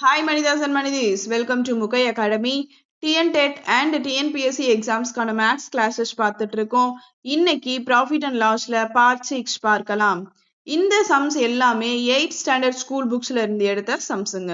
Hi Manidas and Manidis, welcome to Mukai Academy. TNTET and TNPSC எக்ஸாம்ஸ்க்கான maths classes பார்த்துட்டு இருக்கோம். இன்னைக்கு profit and லாஸ்ல part 6 பார்க்கலாம். இந்த சம்ஸ் எல்லாமே 8th ஸ்டாண்டர்ட் ஸ்கூல் புக்ஸ்ல இருந்து எடுத்த சம்ஸுங்க.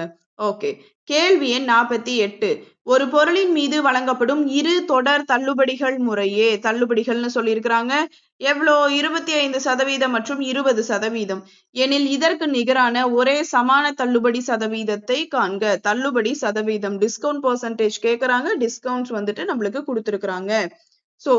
ஓகே, கேள்வி எண் 48. ஒரு பொருளின் மீது வழங்கப்படும் இரு தொடர் தள்ளுபடிகள் முறையே தள்ளுபடிகள்னு சொல்லியிருக்கிறாங்க. எவ்வளோ? 25% மற்றும் 20% எனில் இதற்கு நிகரான ஒரே சமான தள்ளுபடி சதவீதத்தை காண்க. தள்ளுபடி சதவீதம் டிஸ்கவுண்ட் பெர்சன்டேஜ் கேக்குறாங்க. டிஸ்கவுண்ட்ஸ் வந்துட்டு நம்மளுக்கு கொடுத்துருக்காங்க. சோ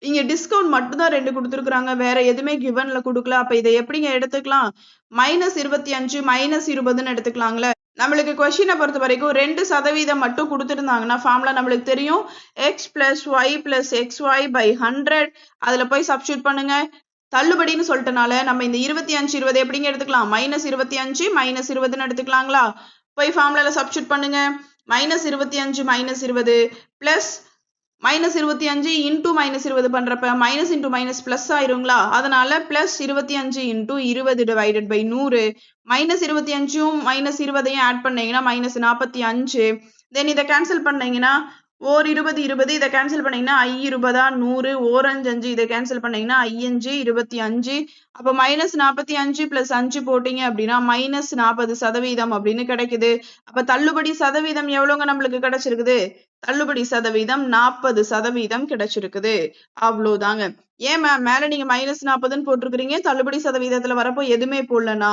இங்க டிஸ்கவுண்ட் மட்டும் தான் 2 கொடுத்துருக்காங்க, வேற எதுவுமே கிவன்ல கொடுக்கல. அப்ப இதை எப்படிங்க எடுத்துக்கலாம்? -25 -20ன்னு எடுத்துக்கலாங்களே. நம்மளுக்கு கொஸ்டினை பொறுத்த வரைக்கும் 2% மட்டும் கொடுத்துருந்தாங்கன்னா ஃபார்முலா நம்மளுக்கு தெரியும். x + y + xy/100 அதுல போய் சப்ஸ்டியூட் பண்ணுங்க. தள்ளுபடின்னு சொல்லிட்டனால நம்ம இந்த 25 20 எப்படிங்க எடுத்துக்கலாம்? -25 -20ன்னு எடுத்துக்கலாங்களா? போய் ஃபார்முலால சப்ஸ்டியூட் பண்ணுங்க. -25 -20 பிளஸ் -25 இன்டூ -20 பண்றப்ப மைனஸ் இன்டூ மைனஸ் பிளஸ் ஆயிருங்களா? அதனால +25 × 20 டிவைடட் பை 100. -25யும் -20யும் ஆட் பண்ணீங்கன்னா -45. தென் இதை கேன்சல் பண்ணீங்கன்னா ஓர் 20 20, இதை கேன்சல் பண்ணீங்கன்னா I20 100, ஓரஞ்சு 5, இதை கேன்சல் பண்ணீங்கன்னா I5 25. அப்போ -45 + 5 போட்டீங்க அப்படின்னா -40% அப்படின்னு கிடைக்குது. அப்ப தள்ளுபடி சதவீதம் எவ்வளவுங்க நம்மளுக்கு கிடைச்சிருக்குது? தள்ளுபடி சதவீதம் 40% கிடைச்சிருக்குது. அவ்வளவுதாங்க. ஏன் மேல நீங்க -40ன்னு போட்டிருக்கிறீங்க, தள்ளுபடி சதவீதத்துல வரப்போ எதுவுமே போடலன்னா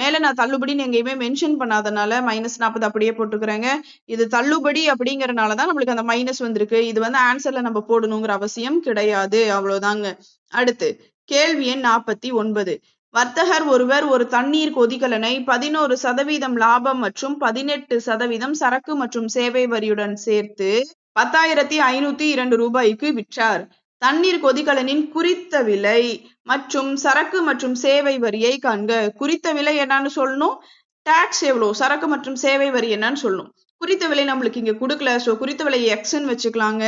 மேல நான் தள்ளுபடின்னு எங்கேயுமே மென்ஷன் பண்ணாதனால -40 அப்படியே போட்டுக்கிறேங்க. இது தள்ளுபடி அப்படிங்கறனாலதான் நம்மளுக்கு அந்த மைனஸ் வந்திருக்கு. இது வந்து ஆன்சர்ல நம்ம போடணுங்கிற அவசியம் கிடையாது. அவ்வளவுதாங்க. அடுத்து கேள்வி எண் 49. வர்த்தகர் ஒருவர் ஒரு தண்ணீர் கொதிகலனை 11% லாபம் மற்றும் 18% சரக்கு மற்றும் சேவை வரியுடன் சேர்த்து 10,502 ரூபாய்க்கு விற்றார். தண்ணீர் கொதிகலனின் குறித்த விலை மற்றும் சரக்கு மற்றும் சேவை வரியை காண்க. குறித்த விலை என்னன்னு சொல்லணும், டாக்ஸ் எவ்வளோ, சரக்கு மற்றும் சேவை வரி என்னன்னு சொல்லணும். குறித்த விலை நம்மளுக்கு இங்க கொடுக்கல, ஸோ குறித்த விலை எக்ஸ்ன்னு வச்சுக்கலாங்க.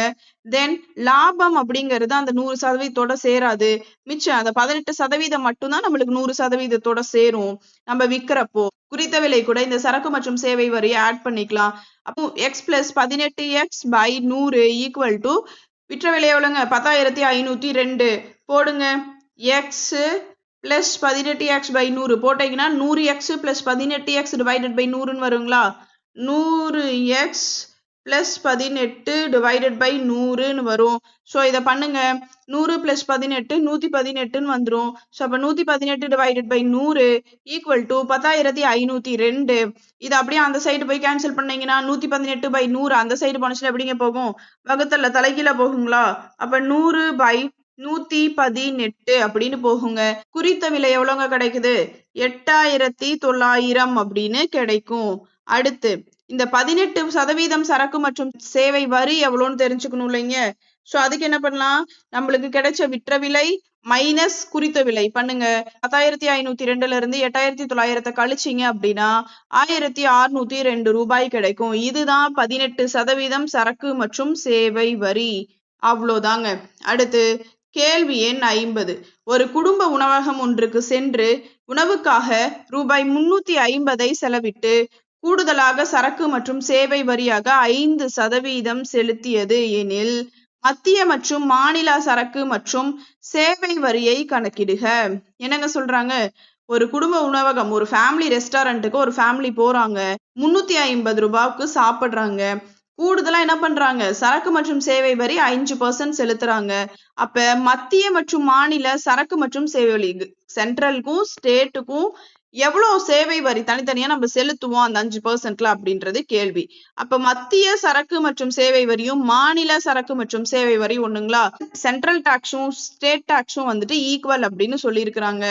தென் லாபம் அப்படிங்கிறது அந்த 100%தோட சேராது. மிச்சம் அந்த 18% மட்டும்தான் நம்மளுக்கு 100%தோட சேரும் நம்ம விற்கிறப்போ. குறித்த விலை கூட இந்த சரக்கு மற்றும் சேவை வரியை ஆட் பண்ணிக்கலாம். அப்போ x + 18x/100 = விற்ற விலை எவ்வளோங்க? 10,502 போடுங்க. x + 18x/100 போட்டீங்கன்னா 100x + 18x டிவைடட் பை 100ன்னு வருங்களா? 100x + 18 டிவைடட் பை 100ன்னு வரும். ஸோ இதை பண்ணுங்க. 100 + 18 118ன்னு வந்துடும். ஸோ அப்போ 118 டிவைடட் பை 100 = 10,502. இது அப்படியே அந்த சைடு போய் கேன்சல் பண்ணீங்கன்னா 118/100 அந்த சைடு போனச்சுன்னா எப்படிங்க போகும்? வகுத்தல்ல தலைகீழ போகுங்களா? அப்ப 100/118 அப்படின்னு போகுங்க. குறித்த விலை எவ்வளவுங்க கிடைக்குது? 8,900 அப்படின்னு கிடைக்கும். அடுத்து இந்த 18% சரக்கு மற்றும் சேவை வரி எவ்வளோன்னு தெரிஞ்சுக்கணும் இல்லைங்க. ஸோ அதுக்கு என்ன பண்ணலாம்? நம்மளுக்கு கிடைச்ச விற்ற விலை மைனஸ் குறித்த விலை பண்ணுங்க. 10,502ல இருந்து 8,900 கழிச்சிங்க அப்படின்னா 1,602 ரூபாய் கிடைக்கும். இதுதான் 18% சரக்கு மற்றும் சேவை வரி. அவ்வளோதாங்க. அடுத்து கேள்வி எண் 50. ஒரு குடும்ப உணவகம் ஒன்றுக்கு சென்று உணவுக்காக ரூபாய் 350 செலவிட்டு கூடுதலாக சரக்கு மற்றும் சேவை வரியாக 5% செலுத்தியது எனில் மத்திய மற்றும் மாநில சரக்கு மற்றும் சேவை வரியை கணக்கிடுக. என்னங்க சொல்றாங்க? ஒரு குடும்ப உணவகம், ஒரு ஃபேமிலி ரெஸ்டாரண்ட்டுக்கு ஒரு ஃபேமிலி போறாங்க, 350 ரூபாய்க்கு சாப்பிடுறாங்க. கூடுதலா என்ன பண்றாங்க? சரக்கு மற்றும் சேவை வரி 5% செலுத்துறாங்க. அப்ப மத்திய மற்றும் மாநில சரக்கு மற்றும் சேவை வரி, சென்ட்ரலுக்கும் ஸ்டேட்டுக்கும் எவ்வளவு சேவை வரி தனித்தனியா நம்ம செலுத்துவோம் அந்த 5%ல அப்படின்றது கேள்வி. அப்ப மத்திய சரக்கு மற்றும் சேவை வரியும் மாநில சரக்கு மற்றும் சேவை வரி ஒண்ணுங்களா? சென்ட்ரல் டாக்ஸும் ஸ்டேட் டாக்ஸும் வந்துட்டு ஈக்குவல் அப்படின்னு சொல்லியிருக்கிறாங்க.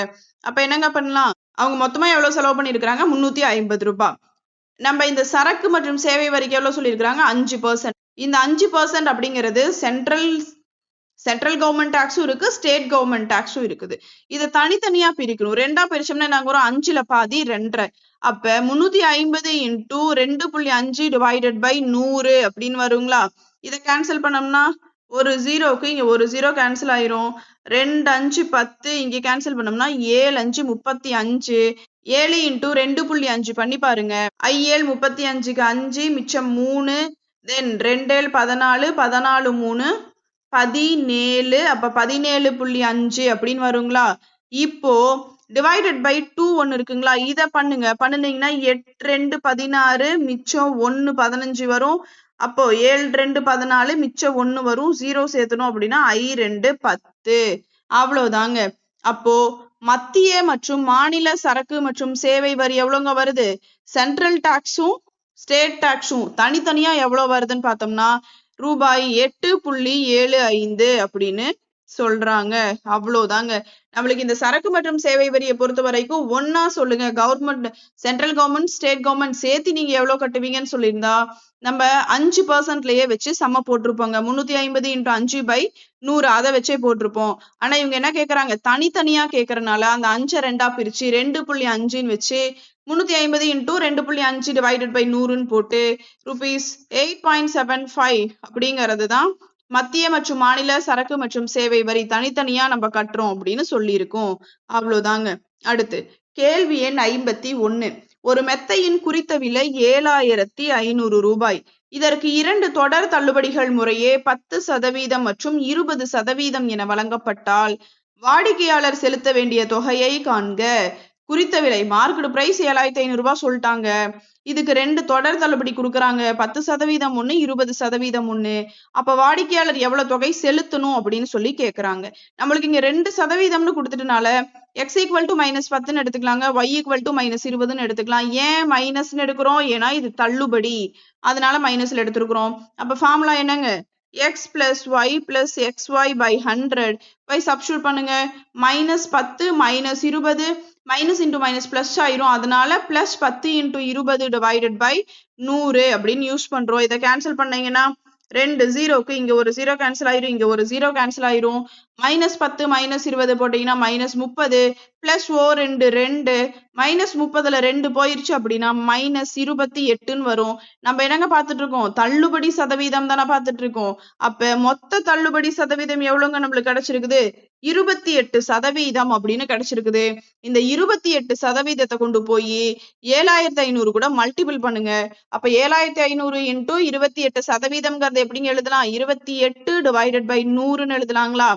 அப்ப என்னங்க பண்ணலாம்? அவங்க மொத்தமா எவ்வளவு செலவு பண்ணிருக்கிறாங்க? 350 ரூபாய். நம்ம இந்த சரக்கு மற்றும் சேவை வரிக்கு எவ்வளவு சொல்லியிருக்கிறாங்க? 5%. இந்த 5% அப்படிங்கிறது சென்ட்ரல் கவர்மெண்ட் டாக்ஸும் இருக்கு, ஸ்டேட் கவர்மெண்ட் டாக்ஸும் இருக்குது. இதை தனித்தனியா பிரிக்கணும். 2ஆ பிரிச்சோம்னா நாங்க ஒரு 5ல பாதி 2.5. அப்ப 350 × 2.5 டிவைடட் பை 100 அப்படின்னு வருங்களா? இதை கேன்சல் பண்ணோம்னா ஒரு 0க்கு இங்க ஒரு 0 கேன்சல் ஆயிரும். 2 5 10, இங்க கேன்சல் பண்ணோம்னா 7 5 35. 7 இன்டூ 2.5 பண்ணி பாருங்க. 5 35க்கு 5 மிச்சம் 3 தென் 2 14 14 3 17 அப்ப 17.5 அப்படின்னு வருங்களா. இப்போ டிவைடட் பை 2 ஒன்று இருக்குங்களா, இதை பண்ணுனீங்கன்னா 8 2 16 மிச்சம் 1 15 வரும். அப்போ 7 2 14 மிச்சம் 1 வரும். 0 சேர்த்தணும் அப்படின்னா I 2 10. அவ்வளவுதாங்க. அப்போ மத்திய மற்றும் மாநில சரக்கு மற்றும் சேவை வரி எவ்வளோங்க வருது, சென்ட்ரல் டாக்ஸும் ஸ்டேட் டாக்ஸும் தனித்தனியா எவ்வளவு வருதுன்னு பார்த்தோம்னா ரூபாய் 8.75 அப்படின்னு சொல்றாங்க. அவ்வளோதாங்க. நம்மளுக்கு இந்த சரக்கு மற்றும் சேவை வரியை பொறுத்த வரைக்கும் ஒன்னா சொல்லுங்க, government central government state government சேர்த்து நீங்க எவ்வளவு கட்டுவீங்கன்னு சொல்லியிருந்தா நம்ம 5%லயே வச்சு சம போட்டிருப்போங்க. 350 × 5/100 அதை வச்சே போட்டிருப்போம். ஆனா இவங்க என்ன கேக்குறாங்க, தனித்தனியா கேக்குறதுனால அந்த 5 2ஆ பிரிச்சு 2.5ன்னு வச்சு 350 × 2.5 டிவைடட் பை 100ன்னு போட்டு ₹8.75 அப்படிங்கிறது தான் மத்திய மற்றும் மாநில சரக்கு மற்றும் சேவை வரி தனித்தனியா நம்ம கட்டுறோம் அப்படின்னு சொல்லியிருக்கோம். அவ்வளவுதாங்க. அடுத்து கேள்வி எண் 51. ஒரு மெத்தையின் குறித்த விலை ₹7,500. இதற்கு 2 தொடர் தள்ளுபடிகள் முறையே 10% மற்றும் 20% என வழங்கப்பட்டால் வாடிக்கையாளர் செலுத்த வேண்டிய தொகையை காண்க. குறித்த விலை மார்க்கெட் பிரைஸ் ₹7,500 சொல்லிட்டாங்க. இதுக்கு 2 தொடர் தள்ளுபடி கொடுக்குறாங்க, 10% ஒண்ணு 20% ஒண்ணு. அப்ப வாடிக்கையாளர் எவ்வளவு தொகை செலுத்தணும் அப்படின்னு சொல்லி கேக்குறாங்க. நம்மளுக்கு இங்க 2%ன்னு கொடுத்துட்டனால x = -10ன்னு எடுத்துக்கலாங்க, y = -20ன்னு எடுத்துக்கலாம். ஏன் மைனஸ்ன்னு எடுக்கிறோம், ஏன்னா இது தள்ளுபடி, அதனால மைனஸ்ல எடுத்துருக்கிறோம். அப்ப ஃபார்முலா என்னங்க, x + y + xy/100 போய் சப்ஸ்டியூட் பண்ணுங்க. -10 -20 மைனஸ் இன்டூ மைனஸ் பிளஸ் ஆயிரும். அதனால +10 × 20 டிவைடட் பை 100 அப்படின்னு யூஸ் பண்றோம். இதை கேன்சல் பண்ணீங்கன்னா 2 0க்கு இங்க ஒரு 0 கேன்சல் ஆயிரும், இங்க ஒரு 0 கேன்சல் ஆயிரும். -10 -20 போட்டீங்கன்னா -30 + O 2 2 -30ல 2 போயிருச்சு அப்படின்னா -28ன்னு வரும். நம்ம என்னங்க பார்த்துட்டு இருக்கோம், தள்ளுபடி சதவீதம் தானே பார்த்துட்டு இருக்கோம். அப்ப மொத்த தள்ளுபடி சதவீதம் எவ்வளவுங்க நம்மளுக்கு கிடைச்சிருக்குது, 28% அப்படின்னு கிடைச்சிருக்குது. இந்த 28% கொண்டு போய் 7,500 கூட மல்டிபிள் பண்ணுங்க. அப்ப 7,500 × 28% எப்படிங்க எழுதலாம், 28 டிவைடட் பை 100ன்னு எழுதலாங்களா.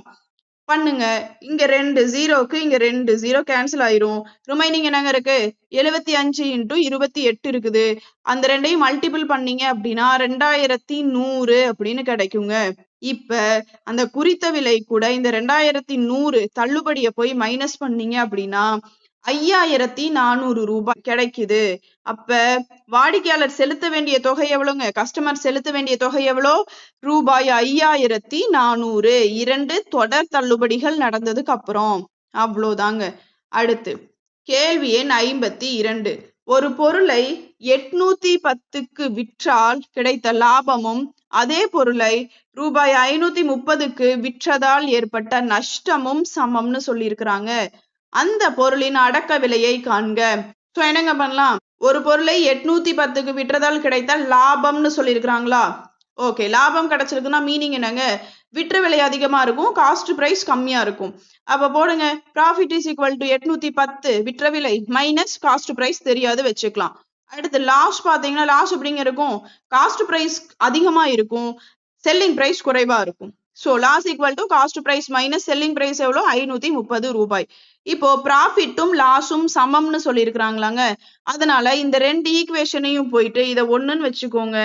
பண்ணுங்க. இங்க 2 0க்கு இங்க 2 0 கேன்சல் ஆயிரும். ரிமைனிங் என்னங்க இருக்கு, 75 × 28 இருக்குது. அந்த ரெண்டையும் மல்டிபிள் பண்ணீங்க அப்படின்னா 2100 அப்படின்னு கிடைக்குங்க. இப்ப அந்த குறித்த விலை கூட இந்த 2100 தள்ளுபடியை போய் மைனஸ் பண்ணீங்க அப்படின்னா ₹5,400 கிடைக்குது. அப்ப வாடிக்கையாளர் செலுத்த வேண்டிய தொகை எவ்வளவுங்க, கஸ்டமர் செலுத்த வேண்டிய தொகை எவ்வளோ, ₹5,400. 2 தொடர் தள்ளுபடிகள் நடந்ததுக்கு அப்புறம். அவ்வளோதாங்க. அடுத்து கேள்வி எண் 52. ஒரு பொருளை 810க்கு விற்றால் கிடைத்த லாபமும் அதே பொருளை ₹530க்கு விற்றதால் ஏற்பட்ட நஷ்டமும் சமம்னு சொல்லியிருக்கிறாங்க. அந்த பொருளின் அடக்க விலையை காண்க. சோ என்னங்க பண்ணலாம், ஒரு பொருளை 810க்கு விற்றதால் கிடைத்த லாபம்னு சொல்லியிருக்கிறாங்களா. ஓகே, லாபம் கிடைச்சிருக்குன்னா மீனிங் என்னங்க, விற்ற விலை அதிகமா இருக்கும், காஸ்ட் பிரைஸ் கம்மியா இருக்கும். அப்ப போடுங்க, ப்ராஃபிட் இஸ் ஈக்குவல் டு 810 விற்ற விலை மைனஸ் காஸ்ட் பிரைஸ் தெரியாது வச்சுக்கலாம். அடுத்து லாஸ் பாத்தீங்கன்னா லாஸ் எப்படிங்க இருக்கும், காஸ்ட் பிரைஸ் அதிகமா இருக்கும், செல்லிங் பிரைஸ் குறைவா இருக்கும். So loss equal to cost price minus selling price எவ்வளோ, ₹530. இப்போ ப்ராஃபிட்டும் லாஸும் சமம்னு சொல்லியிருக்கிறாங்களாங்க. அதனால இந்த 2 ஈக்குவேஷனையும் போயிட்டு இதை 1ன்னு வச்சுக்கோங்க,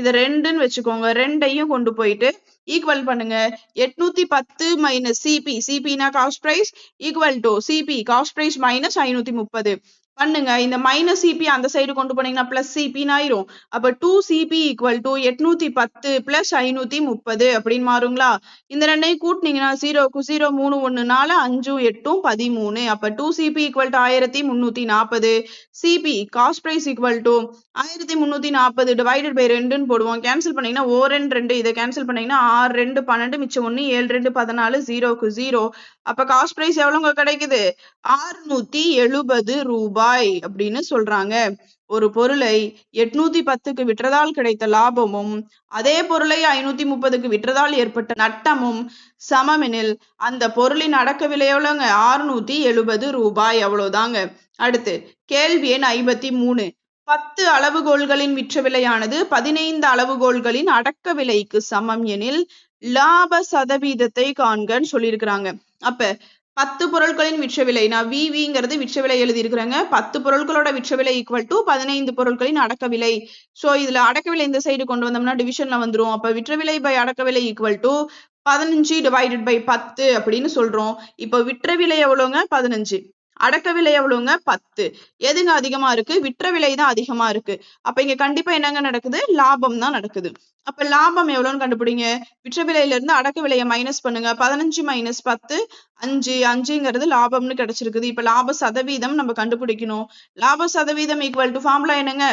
இதை 2ன்னு வச்சுக்கோங்க, ரெண்டையும் கொண்டு போயிட்டு ஈக்குவல் பண்ணுங்க. 810 மைனஸ் சிபி, சிபினா cost price, equal to CP cost price minus 530 பண்ணுங்க. இந்த மைனஸ் சிபி அந்த சைடு கொண்டு போனீங்கன்னா பிளஸ் சிபின்னு ஆயிரும். அப்ப 2CP = 810 + 530 அப்படின்னு மாறுங்களா. இந்த ரெண்டையும் கூட்டினீங்கன்னா 0க்கு 0 3 1 4 5 8 13. அப்ப 2CP = 1340. CP cost price = 1340 divided by 2ன்னு போடுவோம். கேன்சல் பண்ணீங்கன்னா O 2 2, இதை கேன்சல் பண்ணீங்கன்னா 6 2 12 மிச்சம் 1 7 2 14 0க்கு 0. அப்ப காஸ்ட் பிரைஸ் எவ்வளவுங்க கிடைக்குது, ₹670 அப்படின்னு சொல்றாங்க. ஒரு பொருளை 810க்கு விற்றதால் கிடைத்த லாபமும் அதே பொருளை 530க்கு விற்றதால் ஏற்பட்ட நட்டமும் சமமெனில் அந்த பொருளின் அடக்க விலை எவ்வளவுங்க, ₹670. அவ்வளவுதாங்க. அடுத்து கேள்வி எண் 53. 10 அளவுகோல்களின் விற்ற விலையானது 15 அளவுகோல்களின் அடக்க விலைக்கு சமம் எனில் லாப சதவீதத்தை காண்கன்னு சொல்லியிருக்கிறாங்க. அப்ப 10 பொருட்களின் விற்ற விலை, நான் விங்கிறது விற்ற விலை எழுதியிருக்கிறாங்க. 10 பொருட்களோட விற்ற விலை ஈக்குவல் டு 15 பொருட்களின் அடக்க விலை. ஸோ இதுல அடக்க விலை இந்த சைடு கொண்டு வந்தோம்னா டிவிஷன்ல வந்துரும். அப்ப விற்ற விலை பை அடக்க விலை ஈக்குவல் டு 15 டிவைடட் பை 10 அப்படின்னு சொல்றோம். இப்போ விற்ற விலை எவ்வளோங்க? 15. அடக்க விலை எவ்வளவுங்க? 10. எதுங்க அதிகமா இருக்கு? விற்ற விலை தான் அதிகமா இருக்கு. அப்ப இங்க கண்டிப்பா என்னங்க நடக்குது? லாபம் தான் நடக்குது. அப்ப லாபம் எவ்வளவுன்னு கண்டுபிடிங்க. விற்ற விலையில இருந்து அடக்க விலையை மைனஸ் பண்ணுங்க. 15 மைனஸ் 10 5. 5ங்கிறது லாபம்னு கிடைச்சிருக்குது. இப்ப லாப சதவீதம் நம்ம கண்டுபிடிக்கணும். லாப சதவீதம் ஈக்குவல் டு ஃபார்முலா என்னங்க?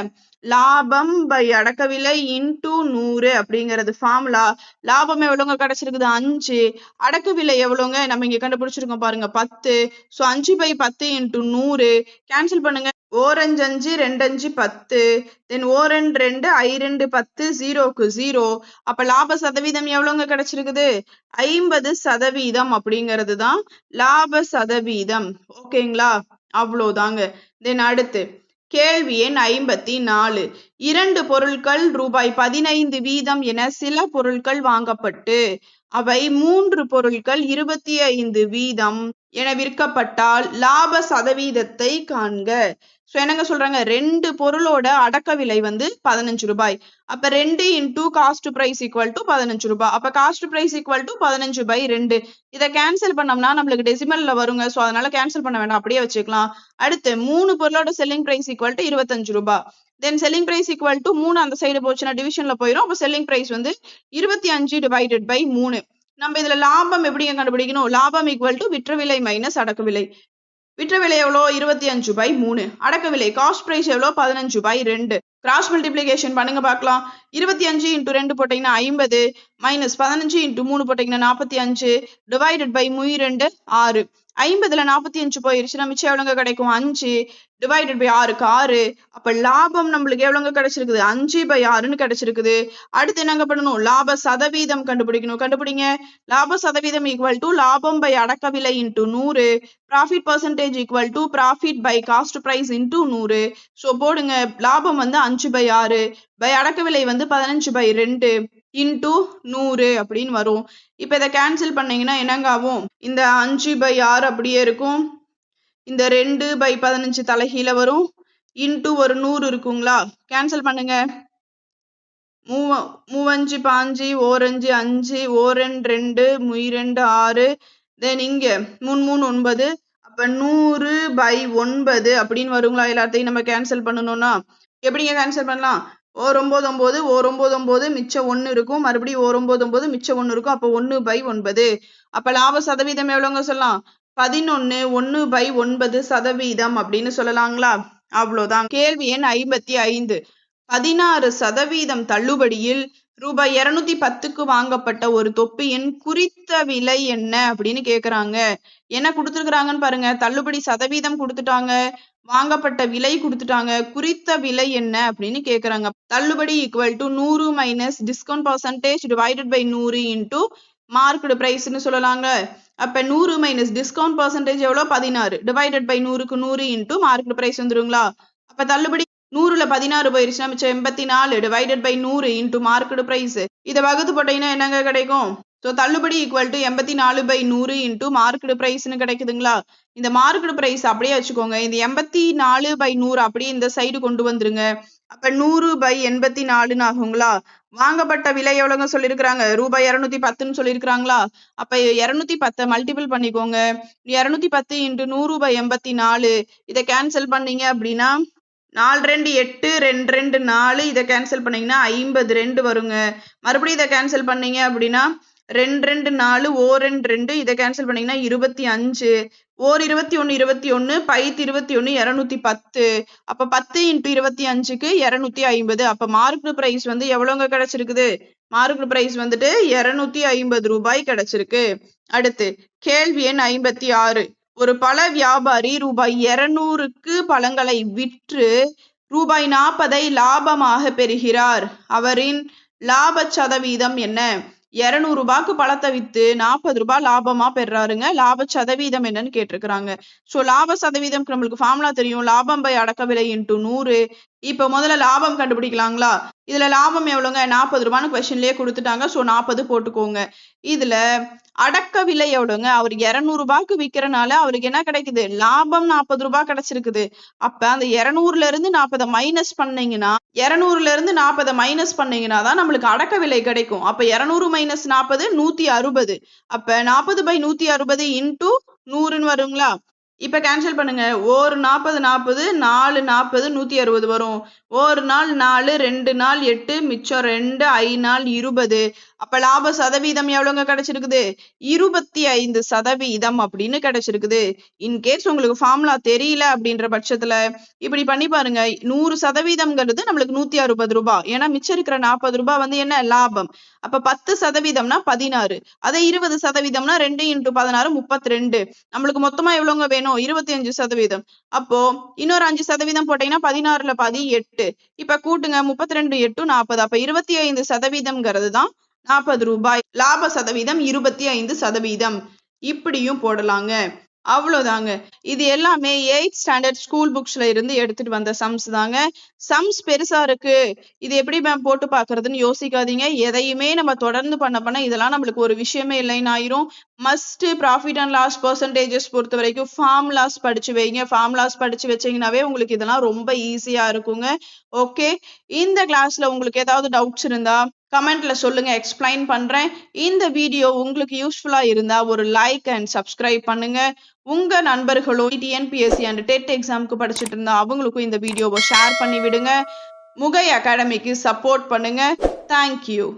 லாபம் பை அடக்க விலை இன்டு 100 அப்படிங்கிறது ஃபார்முலா. லாபம் எவ்வளவுங்க கிடைச்சிருக்குது? 5. அடக்க விலை எவ்வளவுங்க? நம்ம இங்க கண்டுபிடிச்சிருக்கோம் பாருங்க 10. ஸோ 5 பை 10 இன்டு 100 கேன்சல் பண்ணுங்க. ஓரஞ்சு 5 2 5 10. தென் ஓரண்டு 2 I2 10 0க்கு 0. அப்ப லாப சதவீதம் எவ்வளவுங்க கிடைச்சிருக்குது? 50% அப்படிங்கிறது தான் லாப சதவீதம். ஓகேங்களா? அவ்வளோதாங்க. தென் அடுத்து கேள்வி எண் 54. 2 பொருட்கள் ரூபாய் 15 வீதம் என சில பொருட்கள் வாங்கப்பட்டு அவை 3 பொருட்கள் 25 வீதம் என விற்கப்பட்டால் லாப சதவீதத்தை காண்க. ஸோ என்னங்க சொல்றாங்க? 2 பொருளோட அடக்க விலை வந்து 15 ரூபாய். அப்ப 2 into cost price equal to 15 ரூபாய். அப்ப cost price equal to 15 by 2. இதை கேன்சல் பண்ணோம்னா நம்மளுக்கு டெசிமல்ல வருங்க. ஸோ அதனால கேன்சல் பண்ண வேண்டாம், அப்படியே வச்சுக்கலாம். அடுத்து 3 பொருளோட செல்லிங் பிரைஸ் ஈக்குவல் டு 25 ரூபாய். தென் செல்லிங் பிரைஸ் ஈக்குவல் டு 3 அந்த சைடு போச்சுன்னா டிவிஷன்ல போயிடும். அப்ப செல்லிங் பிரைஸ் வந்து 25 டிவைடட் பை 3. நம்ம இதுல லாபம் எப்படிங்க கண்டுபிடிக்கணும்? லாபம் ஈக்குவல் டு விற்ற விலை மைனஸ் அடக்க விலை. விற்ற விலை எவ்வளோ? 25 பை 3. அடக்க விலை காஸ்ட் பிரைஸ் எவ்வளோ? 15 பை 2. கிராஸ் மல்டிப்ளிகேஷன் பண்ணுங்க பார்க்கலாம். 25 இன்டூ 2 போட்டீங்கன்னா 50 மைனஸ் 15 இன்டூ 3 போட்டீங்கன்னா 45 டிவைடட் பை 2 6. 50ல 45 போயிருச்சுன்னா மிச்சம் எவ்வளோங்க கிடைக்கும்? 5 டிவைடட் பை 6க்கு 6. அப்ப லாபம் நம்மளுக்கு எவ்வளோங்க கிடைச்சிருக்குது? 5 பை 6ன்னு கிடைச்சிருக்குது. அடுத்து என்னங்க பண்ணணும்? லாப சதவீதம் கண்டுபிடிக்கணும். கண்டுபிடிங்க. லாப சதவீதம் ஈக்குவல் டு லாபம் பை அடக்க விலை into 100. Profit percentage equal to profit by cost price into 100. So போடுங்க. லாபம் வந்து 5 பை 6 பை அடக்க விலை வந்து 15 பை 2 இன்டூ 100 அப்படின்னு வரும். இப்போ இதை கேன்சல் பண்ணீங்கன்னா என்னங்க ஆகும்? இந்த 5 பை 6 அப்படியே இருக்கும். இந்த 2 பை 15 தலைகீழ வரும். இன்டூ ஒரு 100 இருக்குங்களா? கேன்சல் பண்ணுங்க. 3 5 ஓரஞ்சு 5 ஓரண்டு 2 2 6. தென் இங்க 3 9. அப்ப 100 பை 9 அப்படின்னு வருங்களா? எல்லாத்தையும் நம்ம கேன்சல் பண்ணணும்னா எப்படிங்க கேன்சல் பண்ணலாம்? ஓர் 9 9 ஓர் 9 9 மிச்சம் 1 இருக்கும். மறுபடியும் ஓர் 9 9 மிச்சம் 1 இருக்கும். அப்போ 1 பை 9. அப்ப லாப சதவீதம் எவ்வளோங்க சொல்லலாம்? 11 1 பை 9 சதவீதம் அப்படின்னு சொல்லலாங்களா? அவ்வளோதான். கேள்வி எண் 55. 16% தள்ளுபடியில் ரூபாய் 210க்கு வாங்கப்பட்ட ஒரு தொப்பியின் குறித்த விலை என்ன அப்படின்னு கேக்குறாங்க. என்ன கொடுத்துருக்காங்கன்னு பாருங்க. தள்ளுபடி சதவீதம் கொடுத்துட்டாங்க, வாங்கப்பட்ட விலை கொடுத்துட்டாங்க, குறித்த விலை என்ன அப்படின்னு கேக்குறாங்க. தள்ளுபடி equal to 100 minus discount percentage divided by 100 into marked பிரைஸ்ன்னு சொல்லலாங்க. அப்ப 100 மைனஸ் டிஸ்கவுண்ட் பர்சன்டேஜ் எவ்வளோ? 16 டிவைடட் பை 100க்கு 100 இன்டூ மார்க்டு பிரைஸ் வந்துருங்களா? அப்ப தள்ளுபடி 100ல 16 போயிருச்சுன்னா மிச்சம் 84 divided by 100 into marked price. இதை வகுத்து போட்டீங்கன்னா என்னங்க கிடைக்கும்? ஸோ தள்ளுபடி equal to 84 by 100 into marked பிரைஸ்ன்னு கிடைக்குதுங்களா? இந்த மார்க்டு பிரைஸ் அப்படியே வச்சுக்கோங்க. இந்த 84 பை 100 அப்படியே இந்த சைடு கொண்டு வந்துருங்க. அப்ப 100 பை 84ன்னு ஆகுங்களா? வாங்கப்பட்ட விலை எவ்வளவுங்க சொல்லியிருக்கிறாங்க? ரூபாய் 210ன்னு சொல்லியிருக்கிறாங்களா? அப்ப 210 மல்டிபிள் பண்ணிக்கோங்க. 210 இன்டூ 100 பை 84. இதை கேன்சல் பண்ணீங்க அப்படின்னா 4 2 8 2 2 4. இதை கேன்சல் பண்ணீங்கன்னா 52 வருங்க. மறுபடியும் இதை கேன்சல் பண்ணீங்க அப்படின்னா 2 2 4 ஓரண்டு 2. இதை கேன்சல் பண்ணீங்கன்னா 25. ஓர் 21 21 பைத் 21 210. அப்ப 10 இன்டூ 25க்கு 250. அப்ப மார்க்டு பிரைஸ் வந்து எவ்வளவுங்க கிடைச்சிருக்குது? மார்க்டு பிரைஸ் வந்துட்டு 250 ரூபாய் கிடைச்சிருக்கு. அடுத்து கேள்வி எண் 56. ஒரு பழ வியாபாரி ரூபாய் 200க்கு பழங்களை விற்று ரூபாய் 40 லாபமாக பெறுகிறார். அவரின் லாப சதவீதம் என்ன? ரூ. 200க்கு பழத்தை வித்து ரூ. 40 லாபமா பெறாருங்க. லாப சதவீதம் என்னன்னு கேட்டிருக்கிறாங்க. சோ லாப சதவீதம் நம்மளுக்கு ஃபார்முலா தெரியும். லாபம் பை அடக்க விலை இன்டு 100. இப்ப முதல்ல லாபம் கண்டுபிடிக்கலாங்களா? இதுல லாபம் எவ்வளவுங்க? ரூ. 40 கொஸ்டின்லயே கொடுத்துட்டாங்க. சோ 40 போட்டுக்கோங்க. இதுல அடக்க விலை எவ்வளவுங்க? அவர் ரூ. 200க்கு விக்கிறனால அவருக்கு என்ன கிடைக்குது? லாபம் ரூ. 40 கிடைச்சிருக்குது. அப்ப அந்த 200ல இருந்து 40 மைனஸ் பண்ணீங்கன்னா 200ல இருந்து 40 மைனஸ் பண்ணீங்கன்னா தான் நம்மளுக்கு அடக்க விலை கிடைக்கும். அப்ப 200 மைனஸ் 40 160. அப்ப 40/160 இன்டு 100ன்னு வருங்களா? இப்ப கேன்சல் பண்ணுங்க. ஒரு 40 40 4 40 160 வரும். ஒரு நாள் 4 2 நாள் 8 மிச்சம் 2 ஐ நாள் 20. அப்ப லாப சதவீதம் எவ்வளவுங்க கிடைச்சிருக்குது? 25% அப்படின்னு கிடைச்சிருக்குது. இன்கேஸ் உங்களுக்கு ஃபார்முலா தெரியல அப்படின்ற பட்சத்துல இப்படி பண்ணி பாருங்க. 100%ங்கிறது நம்மளுக்கு ரூ. 160. ஏன்னா மிச்சம் இருக்கிற ரூ. 40 என்ன லாபம். அப்ப 10%னா 16. அதே 20%னா 2 × 16 32. நம்மளுக்கு மொத்தமா எவ்வளவுங்க வேணும்? 25%. அப்போ இன்னொரு 5% போட்டீங்கன்னா 16ல பாதி 8. இப்ப கூட்டுங்க 32 8 40. அப்ப 25%ங்கிறது தான் ரூ. 40. லாப சதவீதம் 25%. இப்படியும் போடலாங்க. அவ்வளவுதாங்க. இது எல்லாமே 8th ஸ்டாண்டர்ட் ஸ்கூல் புக்ஸ்ல இருந்து எடுத்துட்டு வந்த சம்ஸ் தாங்க. சம்ஸ் பெருசா இருக்கு, இது எப்படி மேம் போட்டு பாக்குறதுன்னு யோசிக்காதீங்க. எதையுமே நம்ம தொடர்ந்து பண்ண இதெல்லாம் நம்மளுக்கு ஒரு விஷயமே இல்லைன்னு ஆயிரும். Must profit and loss percentages பொறுத்த வரைக்கும் ஃபார்முலாஸ் படிச்சு வைங்க. ஃபார்முலாஸ் படிச்சு வச்சீங்கன்னாவே உங்களுக்கு இதெல்லாம் ரொம்ப ஈஸியா இருக்குங்க. ஓகே, இந்த கிளாஸ்ல உங்களுக்கு ஏதாவது டவுட்ஸ் இருந்தா கமெண்ட்ல சொல்லுங்க, எக்ஸ்பிளைன் பண்றேன். இந்த வீடியோ உங்களுக்கு யூஸ்ஃபுல்லா இருந்தா ஒரு லைக் அண்ட் சப்ஸ்கிரைப் பண்ணுங்க. உங்க நண்பர்களும் டிஎன்பிஎஸ்சி அண்ட் டெட் எக்ஸாமுக்கு படிச்சுட்டு இருந்தா அவங்களுக்கும் இந்த வீடியோவை ஷேர் பண்ணி விடுங்க. முகை அகாடமிக்கு சப்போர்ட் பண்ணுங்க. தேங்க்யூ.